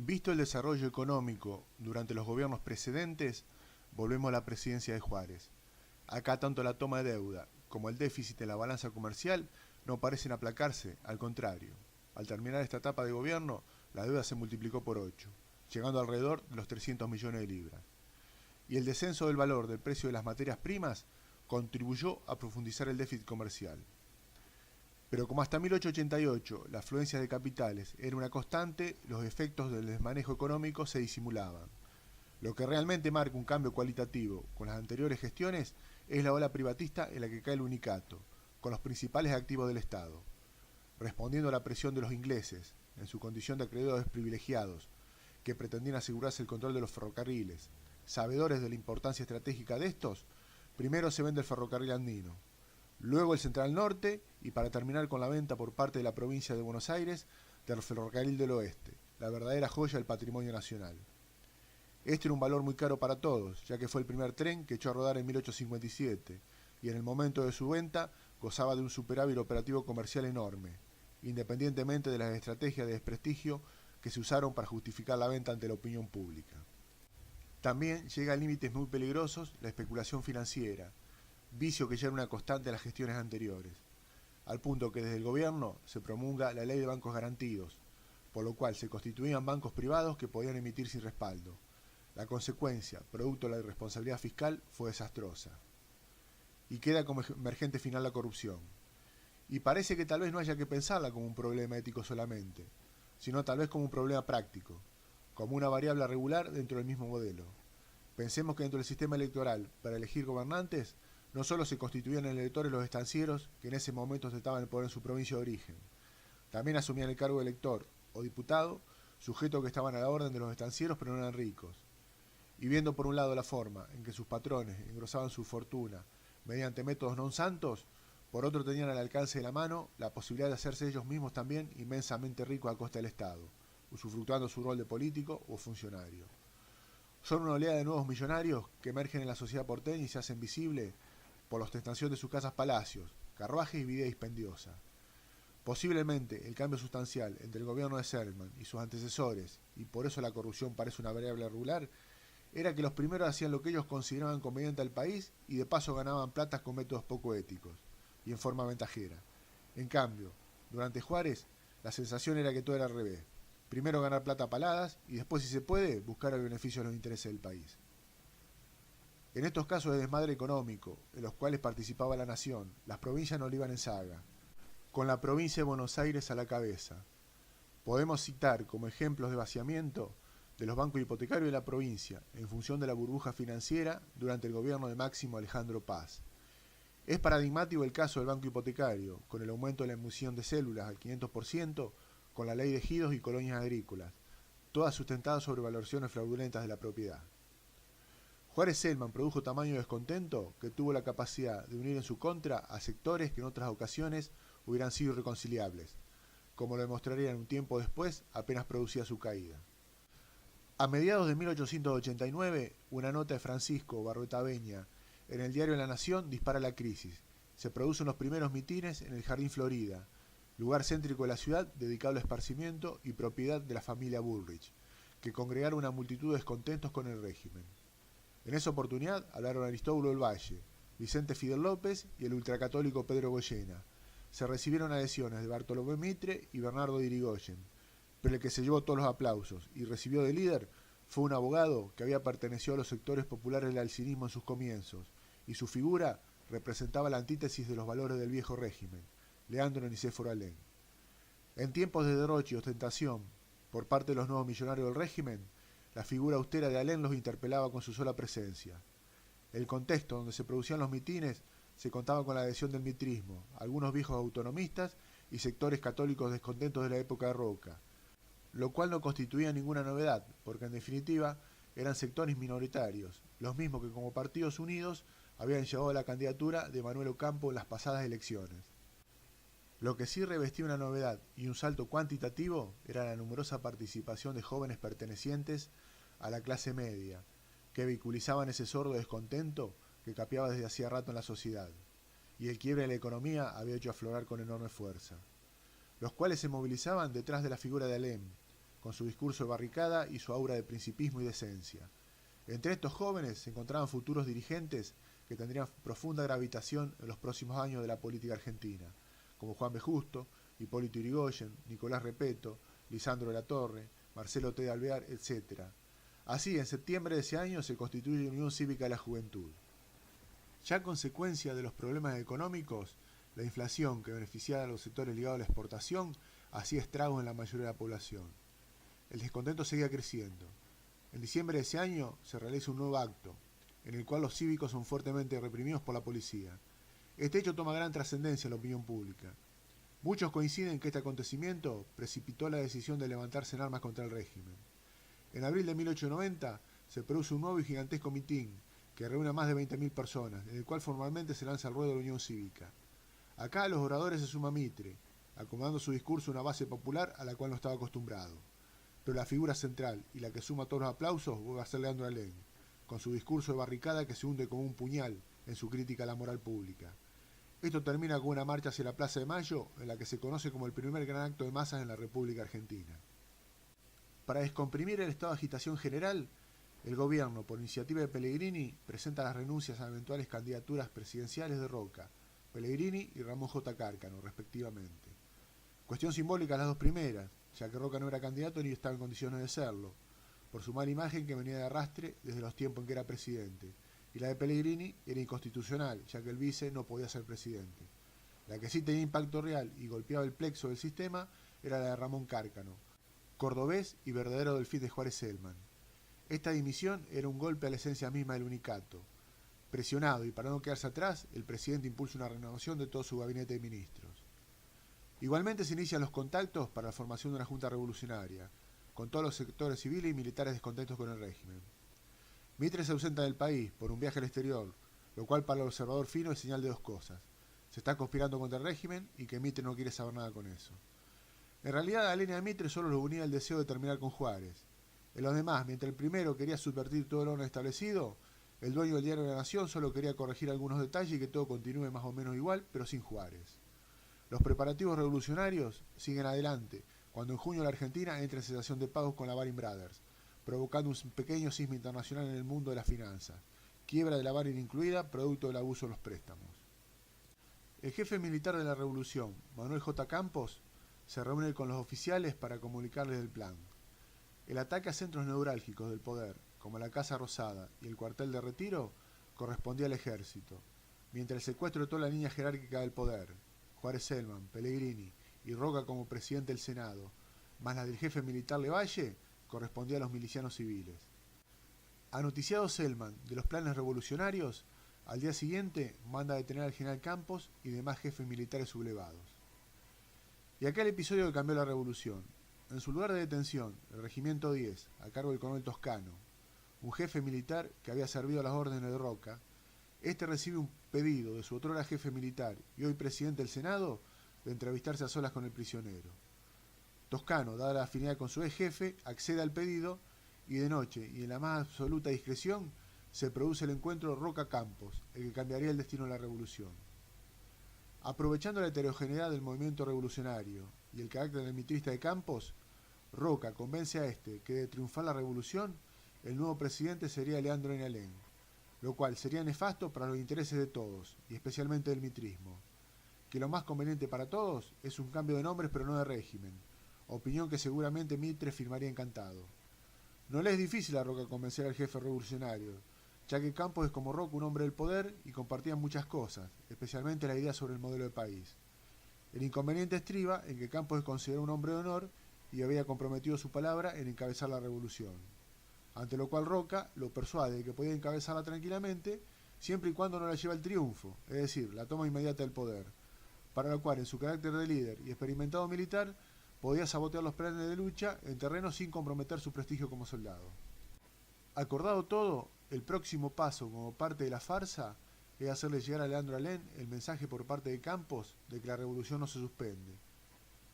Visto el desarrollo económico durante los gobiernos precedentes, volvemos a la presidencia de Juárez. Acá tanto la toma de deuda como el déficit en la balanza comercial no parecen aplacarse, al contrario. Al terminar esta etapa de gobierno, la deuda se multiplicó por 8, llegando alrededor de los 300 millones de libras. Y el descenso del valor del precio de las materias primas contribuyó a profundizar el déficit comercial. Pero como hasta 1888 la afluencia de capitales era una constante, los efectos del desmanejo económico se disimulaban. Lo que realmente marca un cambio cualitativo con las anteriores gestiones es la ola privatista en la que cae el unicato, con los principales activos del Estado. Respondiendo a la presión de los ingleses, en su condición de acreedores privilegiados, que pretendían asegurarse el control de los ferrocarriles, sabedores de la importancia estratégica de estos, primero se vende el ferrocarril andino, luego el Central Norte y para terminar con la venta por parte de la provincia de Buenos Aires del Ferrocarril del Oeste, la verdadera joya del patrimonio nacional. Este era un valor muy caro para todos, ya que fue el primer tren que echó a rodar en 1857 y en el momento de su venta gozaba de un superávit operativo comercial enorme, independientemente de las estrategias de desprestigio que se usaron para justificar la venta ante la opinión pública. También llega a límites muy peligrosos la especulación financiera, vicio que ya era una constante de las gestiones anteriores, al punto que desde el gobierno se promulga la ley de bancos garantidos, por lo cual se constituían bancos privados que podían emitir sin respaldo. La consecuencia, producto de la irresponsabilidad fiscal, fue desastrosa. Y queda como emergente final la corrupción. Y parece que tal vez no haya que pensarla como un problema ético solamente, sino tal vez como un problema práctico, como una variable regular dentro del mismo modelo. Pensemos que dentro del sistema electoral, para elegir gobernantes, no solo se constituían electores los estancieros, que en ese momento estaban en el poder en su provincia de origen, también asumían el cargo de elector o diputado, sujetos que estaban a la orden de los estancieros pero no eran ricos. Y viendo por un lado la forma en que sus patrones engrosaban su fortuna mediante métodos non santos, por otro tenían al alcance de la mano la posibilidad de hacerse ellos mismos también inmensamente ricos a costa del Estado, usufructuando su rol de político o funcionario. Son una oleada de nuevos millonarios que emergen en la sociedad porteña y se hacen visibles por la ostentación de sus casas palacios, carruajes y vida dispendiosa. Posiblemente el cambio sustancial entre el gobierno de Selman y sus antecesores, y por eso la corrupción parece una variable regular, era que los primeros hacían lo que ellos consideraban conveniente al país y de paso ganaban platas con métodos poco éticos y en forma ventajera. En cambio, durante Juárez, la sensación era que todo era al revés. Primero ganar plata a paladas y después, si se puede, buscar el beneficio de los intereses del país. En estos casos de desmadre económico, en los cuales participaba la nación, las provincias no le iban en saga, con la provincia de Buenos Aires a la cabeza. Podemos citar como ejemplos de vaciamiento de los bancos hipotecarios de la provincia, en función de la burbuja financiera durante el gobierno de Máximo Alejandro Paz. Es paradigmático el caso del banco hipotecario, con el aumento de la emisión de células al 500%, con la ley de ejidos y colonias agrícolas, todas sustentadas sobre valoraciones fraudulentas de la propiedad. Juárez Selman produjo tamaño descontento que tuvo la capacidad de unir en su contra a sectores que en otras ocasiones hubieran sido irreconciliables, como lo demostrarían un tiempo después apenas producía su caída. A mediados de 1889, una nota de Francisco Barruetaveña en el diario La Nación dispara la crisis. Se producen los primeros mitines en el Jardín Florida, lugar céntrico de la ciudad dedicado al esparcimiento y propiedad de la familia Bullrich, que congregaron una multitud de descontentos con el régimen. En esa oportunidad hablaron Aristóbulo del Valle, Vicente Fidel López y el ultracatólico Pedro Goyena. Se recibieron adhesiones de Bartolomé Mitre y Bernardo de Irigoyen, pero el que se llevó todos los aplausos y recibió de líder fue un abogado que había pertenecido a los sectores populares del alcinismo en sus comienzos, y su figura representaba la antítesis de los valores del viejo régimen, Leandro Nicéforo Alem. En tiempos de derroche y ostentación por parte de los nuevos millonarios del régimen, la figura austera de Alem los interpelaba con su sola presencia. El contexto donde se producían los mitines se contaba con la adhesión del mitrismo, algunos viejos autonomistas y sectores católicos descontentos de la época de Roca, lo cual no constituía ninguna novedad, porque en definitiva eran sectores minoritarios, los mismos que como partidos unidos habían llevado a la candidatura de Manuel Ocampo en las pasadas elecciones. Lo que sí revestía una novedad y un salto cuantitativo era la numerosa participación de jóvenes pertenecientes a la clase media, que vehiculizaban ese sordo descontento que capeaba desde hacía rato en la sociedad, y el quiebre de la economía había hecho aflorar con enorme fuerza, los cuales se movilizaban detrás de la figura de Alem, con su discurso de barricada y su aura de principismo y decencia. Entre estos jóvenes se encontraban futuros dirigentes que tendrían profunda gravitación en los próximos años de la política argentina, como Juan B. Justo, Hipólito Yrigoyen, Nicolás Repetto, Lisandro de la Torre, Marcelo T. de Alvear, etc. Así, en septiembre de ese año se constituye la Unión Cívica de la Juventud. Ya a consecuencia de los problemas económicos, la inflación que beneficiaba a los sectores ligados a la exportación hacía estragos en la mayoría de la población. El descontento seguía creciendo. En diciembre de ese año se realiza un nuevo acto, en el cual los cívicos son fuertemente reprimidos por la policía. Este hecho toma gran trascendencia en la opinión pública. Muchos coinciden que este acontecimiento precipitó la decisión de levantarse en armas contra el régimen. En abril de 1890 se produce un nuevo y gigantesco mitin que reúne a más de 20.000 personas, en el cual formalmente se lanza el ruedo de la Unión Cívica. Acá a los oradores se suma Mitre, acomodando su discurso a una base popular a la cual no estaba acostumbrado. Pero la figura central y la que suma todos los aplausos vuelve a ser Leandro Alem, con su discurso de barricada que se hunde como un puñal en su crítica a la moral pública. Esto termina con una marcha hacia la Plaza de Mayo, en la que se conoce como el primer gran acto de masas en la República Argentina. Para descomprimir el estado de agitación general, el gobierno, por iniciativa de Pellegrini, presenta las renuncias a eventuales candidaturas presidenciales de Roca, Pellegrini y Ramón J. Cárcano, respectivamente. Cuestión simbólica las dos primeras, ya que Roca no era candidato ni estaba en condiciones de serlo, por su mala imagen que venía de arrastre desde los tiempos en que era presidente, y la de Pellegrini era inconstitucional, ya que el vice no podía ser presidente. La que sí tenía impacto real y golpeaba el plexo del sistema era la de Ramón Cárcano, cordobés y verdadero delfín de Juárez Celman. Esta dimisión era un golpe a la esencia misma del unicato. Presionado y para no quedarse atrás, el presidente impulsa una renovación de todo su gabinete de ministros. Igualmente se inician los contactos para la formación de una junta revolucionaria, con todos los sectores civiles y militares descontentos con el régimen. Mitre se ausenta del país por un viaje al exterior, lo cual para el observador fino es señal de dos cosas: se está conspirando contra el régimen y que Mitre no quiere saber nada con eso. En realidad, a la línea de Mitre solo lo unía el deseo de terminar con Juárez. En los demás, mientras el primero quería subvertir todo el orden establecido, el dueño del diario de la Nación solo quería corregir algunos detalles y que todo continúe más o menos igual, pero sin Juárez. Los preparativos revolucionarios siguen adelante, cuando en junio la Argentina entra en cesación de pagos con la Baring Brothers, provocando un pequeño sismo internacional en el mundo de las finanzas, quiebra de la Baring incluida, producto del abuso de los préstamos. El jefe militar de la revolución, Manuel J. Campos, se reúne con los oficiales para comunicarles el plan. El ataque a centros neurálgicos del poder, como la Casa Rosada y el cuartel de Retiro, correspondía al ejército, mientras el secuestro de toda la línea jerárquica del poder, Juárez Celman, Pellegrini y Roca como presidente del Senado, más la del jefe militar Levalle, correspondía a los milicianos civiles. Anoticiado Celman de los planes revolucionarios, al día siguiente manda a detener al general Campos y demás jefes militares sublevados. Y acá el episodio que cambió la revolución. En su lugar de detención, el Regimiento 10, a cargo del coronel Toscano, un jefe militar que había servido a las órdenes de Roca, este recibe un pedido de su otrora jefe militar y hoy presidente del Senado de entrevistarse a solas con el prisionero. Toscano, dada la afinidad con su ex jefe, accede al pedido y de noche y en la más absoluta discreción se produce el encuentro Roca-Campos, el que cambiaría el destino de la revolución. Aprovechando la heterogeneidad del movimiento revolucionario y el carácter del mitrista de Campos, Roca convence a este que de triunfar la revolución, el nuevo presidente sería Leandro Alem, lo cual sería nefasto para los intereses de todos, y especialmente del mitrismo, que lo más conveniente para todos es un cambio de nombres pero no de régimen, opinión que seguramente Mitre firmaría encantado. No le es difícil a Roca convencer al jefe revolucionario, ya que Campos es como Roca un hombre del poder y compartían muchas cosas, especialmente la idea sobre el modelo de país. El inconveniente estriba en que Campos es considerado un hombre de honor y había comprometido su palabra en encabezar la revolución, ante lo cual Roca lo persuade de que podía encabezarla tranquilamente siempre y cuando no la lleve al triunfo, es decir, la toma inmediata del poder, para lo cual en su carácter de líder y experimentado militar podía sabotear los planes de lucha en terreno sin comprometer su prestigio como soldado. Acordado todo, el próximo paso como parte de la farsa es hacerle llegar a Leandro Alem el mensaje por parte de Campos de que la revolución no se suspende,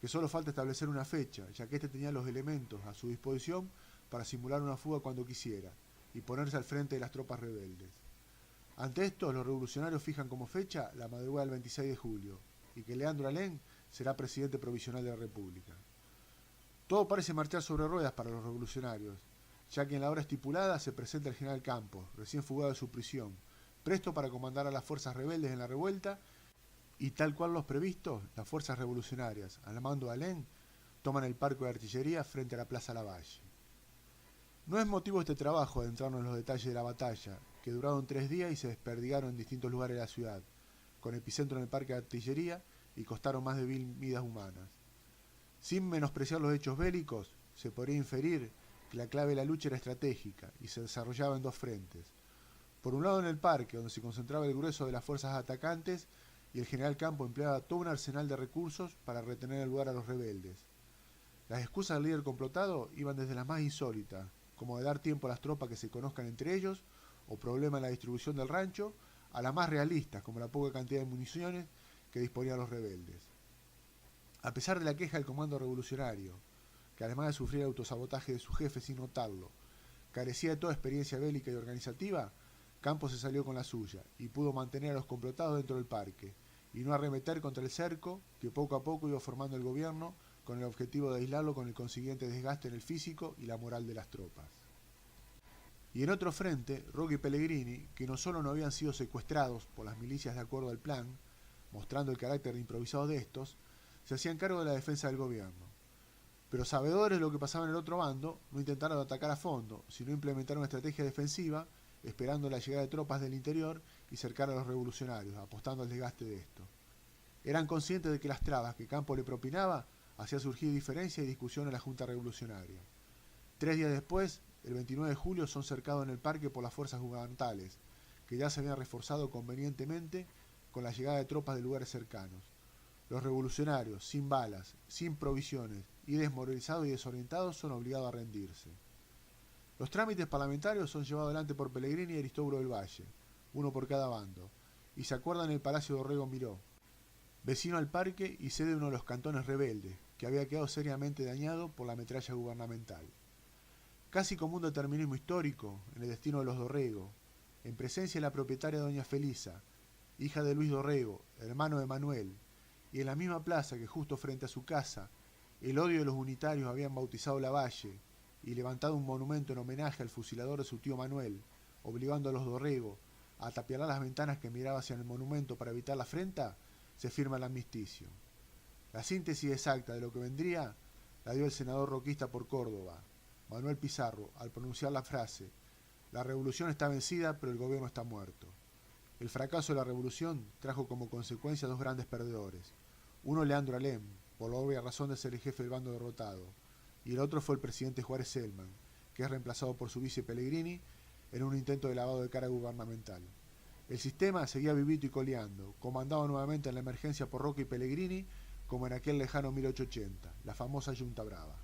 que solo falta establecer una fecha, ya que éste tenía los elementos a su disposición para simular una fuga cuando quisiera y ponerse al frente de las tropas rebeldes. Ante esto, los revolucionarios fijan como fecha la madrugada del 26 de julio y que Leandro Alem será presidente provisional de la República. Todo parece marchar sobre ruedas para los revolucionarios, ya que en la hora estipulada se presenta el general Campos, recién fugado de su prisión, presto para comandar a las fuerzas rebeldes en la revuelta, y tal cual los previstos, las fuerzas revolucionarias, al mando de Alén, toman el parque de artillería frente a la Plaza Lavalle. No es motivo este trabajo adentrarnos en los detalles de la batalla, que duraron 3 días y se desperdigaron en distintos lugares de la ciudad, con epicentro en el parque de artillería y costaron más de 1000 vidas humanas. Sin menospreciar los hechos bélicos, se podría inferir que la clave de la lucha era estratégica y se desarrollaba en 2 frentes. Por un lado en el parque, donde se concentraba el grueso de las fuerzas atacantes, y el general Campo empleaba todo un arsenal de recursos para retener el lugar a los rebeldes. Las excusas del líder complotado iban desde las más insólitas, como de dar tiempo a las tropas que se conozcan entre ellos, o problema en la distribución del rancho, a las más realistas, como la poca cantidad de municiones que disponían los rebeldes. A pesar de la queja del comando revolucionario, que además de sufrir el autosabotaje de su jefe sin notarlo, carecía de toda experiencia bélica y organizativa, Campos se salió con la suya y pudo mantener a los complotados dentro del parque y no arremeter contra el cerco que poco a poco iba formando el gobierno con el objetivo de aislarlo con el consiguiente desgaste en el físico y la moral de las tropas. Y en otro frente, Roca y Pellegrini, que no solo no habían sido secuestrados por las milicias de acuerdo al plan, mostrando el carácter improvisado de estos, se hacían cargo de la defensa del gobierno. Pero sabedores de lo que pasaba en el otro bando, no intentaron atacar a fondo, sino implementar una estrategia defensiva, esperando la llegada de tropas del interior y cercar a los revolucionarios, apostando al desgaste de esto. Eran conscientes de que las trabas que Campos le propinaba hacían surgir diferencia y discusión en la Junta Revolucionaria. 3 días después, el 29 de julio, son cercados en el parque por las fuerzas gubernamentales, que ya se habían reforzado convenientemente con la llegada de tropas de lugares cercanos. Los revolucionarios, sin balas, sin provisiones y desmoralizados y desorientados, son obligados a rendirse. Los trámites parlamentarios son llevados adelante por Pellegrini y Aristóbulo del Valle, uno por cada bando, y se acuerdan en el Palacio de Dorrego Miró, vecino al parque y sede de uno de los cantones rebeldes, que había quedado seriamente dañado por la metralla gubernamental. Casi como un determinismo histórico en el destino de los Dorrego, en presencia de la propietaria doña Felisa, hija de Luis Dorrego, hermano de Manuel, y en la misma plaza que justo frente a su casa, el odio de los unitarios habían bautizado la valle y levantado un monumento en homenaje al fusilador de su tío Manuel, obligando a los Dorrego a tapiar las ventanas que miraba hacia el monumento para evitar la afrenta, se firma el armisticio. La síntesis exacta de lo que vendría la dio el senador roquista por Córdoba, Manuel Pizarro, al pronunciar la frase: «La revolución está vencida, pero el gobierno está muerto». El fracaso de la revolución trajo como consecuencia 2 grandes perdedores. Uno, Leandro Alem, por la obvia razón de ser el jefe del bando derrotado, y el otro fue el presidente Juárez Celman, que es reemplazado por su vice Pellegrini en un intento de lavado de cara gubernamental. El sistema seguía vivito y coleando, comandado nuevamente en la emergencia por Roca y Pellegrini, como en aquel lejano 1880, la famosa Yunta Brava.